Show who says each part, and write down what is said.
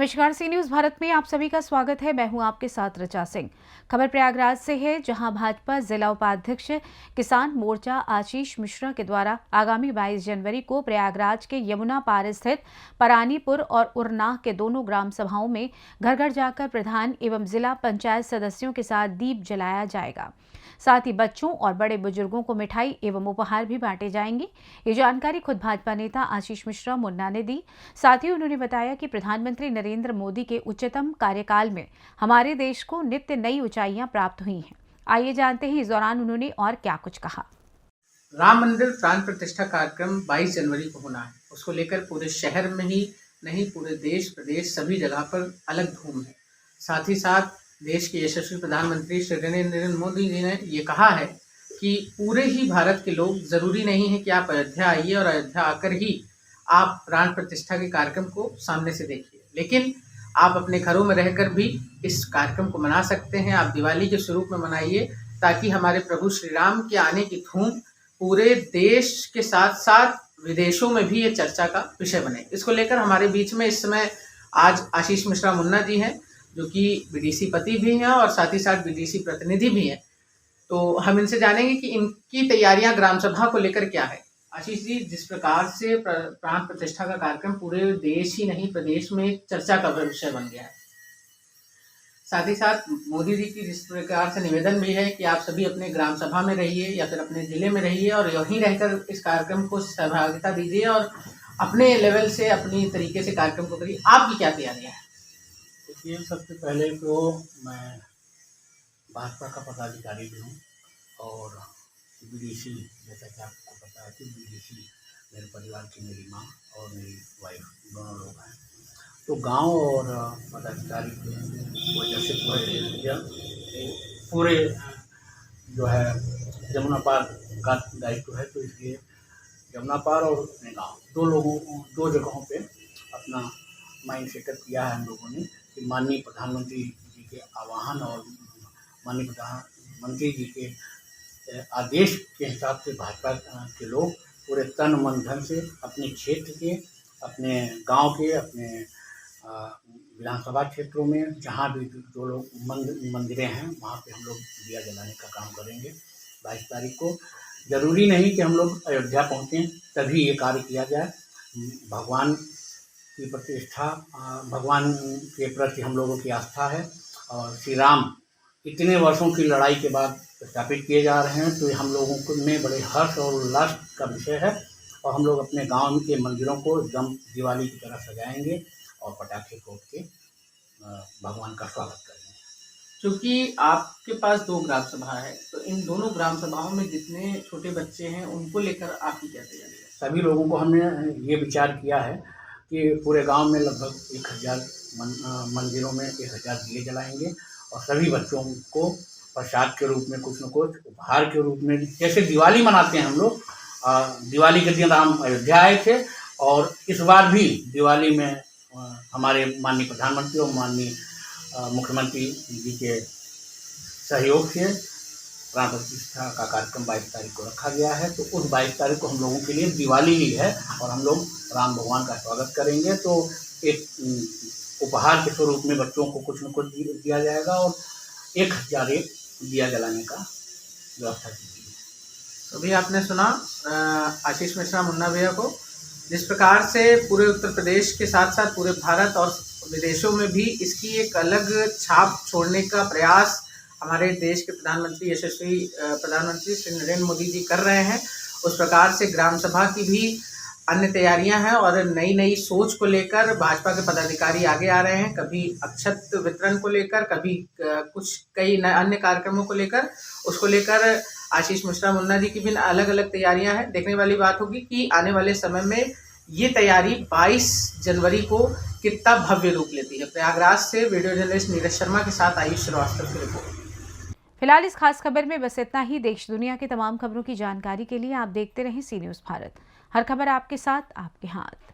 Speaker 1: नमस्कार, सी न्यूज भारत में आप सभी का स्वागत है। मैं हूं आपके साथ ऋचा सिंह। खबर प्रयागराज से है, जहां भाजपा जिला उपाध्यक्ष किसान मोर्चा आशीष मिश्रा के द्वारा आगामी 22 जनवरी को प्रयागराज के यमुना पार स्थित परानीपुर और उरनाह के दोनों ग्राम सभाओं में घर घर जाकर प्रधान एवं जिला पंचायत सदस्यों के साथ दीप जलाया जाएगा। साथ ही बच्चों और बड़े बुजुर्गों को मिठाई एवं उपहार भी बांटे जाएंगे। ये जानकारी खुद भाजपा नेता आशीष मिश्रा मुन्ना ने दी। साथ ही उन्होंने बताया कि प्रधानमंत्री नरेंद्र मोदी के उच्चतम कार्यकाल में हमारे देश को नित्य नई ऊंचाइयां प्राप्त हुई हैं। आइए जानते हैं इस दौरान उन्होंने और क्या कुछ कहा।
Speaker 2: राम मंदिर प्राण प्रतिष्ठा कार्यक्रम 22 जनवरी को होना है। उसको लेकर पूरे शहर में ही नहीं, पूरे देश प्रदेश सभी जगह पर अलग धूम है। साथ ही साथ देश के यशस्वी प्रधानमंत्री श्री नरेंद्र मोदी जी ने ये कहा है कि पूरे ही भारत के लोग, जरूरी नहीं है कि आप अयोध्या आइए और अयोध्या आकर ही आप प्राण प्रतिष्ठा के कार्यक्रम को सामने से देखिए, लेकिन आप अपने घरों में रहकर भी इस कार्यक्रम को मना सकते हैं। आप दिवाली के स्वरूप में मनाइए, ताकि हमारे प्रभु श्री राम के आने की धूम पूरे देश के साथ साथ विदेशों में भी ये चर्चा का विषय बने। इसको लेकर हमारे बीच में इस समय आज आशीष मिश्रा मुन्ना जी हैं, जो कि बीडीसी पति भी हैं और साथ ही साथ बीडीसी प्रतिनिधि भी हैं। तो हम इनसे जानेंगे कि इनकी तैयारियां ग्राम सभा को लेकर क्या है। आशीष जी, जिस प्रकार से प्राण प्रतिष्ठा का कार्यक्रम पूरे देश ही नहीं प्रदेश में चर्चा का विषय बन गया है, साथ ही साथ मोदी जी की जिस प्रकार से निवेदन भी है कि आप सभी अपने ग्राम सभा में रहिए या फिर अपने जिले में रहिए और यहीं रहकर इस कार्यक्रम को सहभागिता दीजिए और अपने लेवल से अपनी तरीके से कार्यक्रम को करिए। आपकी क्या तैयारियां हैं?
Speaker 3: देखिए, सबसे पहले तो मैं भाजपा का पदाधिकारी भी हूँ और बीडीसी, जैसा कि आपको पता है कि बीडीसी मेरे परिवार की मेरी माँ और मेरी वाइफ दोनों लोग हैं। तो गांव और पदाधिकारी की वजह से पूरे जो है यमुना पार का दायित्व है, तो इसलिए यमुना पार और अपने गाँव दो जगहों पे अपना माइंड सेटअप किया है हम लोगों ने कि माननीय प्रधानमंत्री जी के आह्वान और माननीय प्रधानमंत्री जी के आदेश के हिसाब से भाजपा के लोग पूरे तन मन धन से अपने क्षेत्र के, अपने गांव के, अपने विधानसभा क्षेत्रों में जहां भी जो लोग मंदिरें हैं वहां पे हम लोग दिया जलाने का काम करेंगे 22 तारीख को। ज़रूरी नहीं कि हम लोग अयोध्या पहुँचें तभी ये कार्य किया जाए। भगवान की प्रतिष्ठा, भगवान के प्रति हम लोगों की आस्था है और श्री राम इतने वर्षों की लड़ाई के बाद स्थापित किए जा रहे हैं, तो हम लोगों को में बड़े हर्ष और उल्लास का विषय है। और हम लोग अपने गांव के मंदिरों को एकदम दिवाली की तरह सजाएंगे और पटाखे फोड़ के भगवान का स्वागत करेंगे।
Speaker 2: क्योंकि आपके पास 2 ग्राम सभा है, तो इन दोनों ग्राम सभाओं में जितने छोटे बच्चे हैं उनको लेकर आपकी क्या तैयारी है?
Speaker 3: सभी लोगों को हमने ये विचार किया है कि पूरे गांव में लगभग 1000 मंदिरों में 1000 दिए जलाएंगे और सभी बच्चों को प्रसाद के रूप में कुछ न कुछ उपहार के रूप में, जैसे दिवाली मनाते हैं हम लोग। दिवाली के दिन राम अयोध्या आए थे और इस बार भी दिवाली में हमारे माननीय प्रधानमंत्री और माननीय मुख्यमंत्री जी के सहयोग से प्राण प्रतिष्ठा का कार्यक्रम 22 तारीख को रखा गया है। तो उस 22 तारीख को हम लोगों के लिए दिवाली ही है और हम लोग राम भगवान का स्वागत करेंगे। तो एक उपहार के स्वरूप में बच्चों को कुछ न कुछ दिया जाएगा और 1000 दिया जलाने का व्यवस्था की गई है।
Speaker 2: तो भी आपने सुना आशीष मिश्रा मुन्ना भैया को, जिस प्रकार से पूरे उत्तर प्रदेश के साथ साथ पूरे भारत और विदेशों में भी इसकी एक अलग छाप छोड़ने का प्रयास हमारे देश के प्रधानमंत्री यशस्वी प्रधानमंत्री श्री नरेंद्र मोदी जी कर रहे हैं, उस प्रकार से ग्राम सभा की भी अन्य तैयारियां हैं और नई सोच को लेकर भाजपा के पदाधिकारी आगे आ रहे हैं। कभी अक्षत वितरण को लेकर, कभी कई अन्य कार्यक्रमों को लेकर, उसको लेकर आशीष मिश्रा मुन्ना जी की भी अलग अलग तैयारियां हैं। देखने वाली बात होगी कि आने वाले समय में ये तैयारी 22 जनवरी को कितना भव्य रूप लेती है। प्रयागराज से वीडियो जर्नलिस्ट नीरज शर्मा के साथ आयुष श्रीवास्तव की रिपोर्ट।
Speaker 1: फिलहाल इस खास खबर में बस इतना ही। देश दुनिया की तमाम खबरों की जानकारी के लिए आप देखते रहें सी न्यूज भारत। हर खबर आपके साथ, आपके हाथ।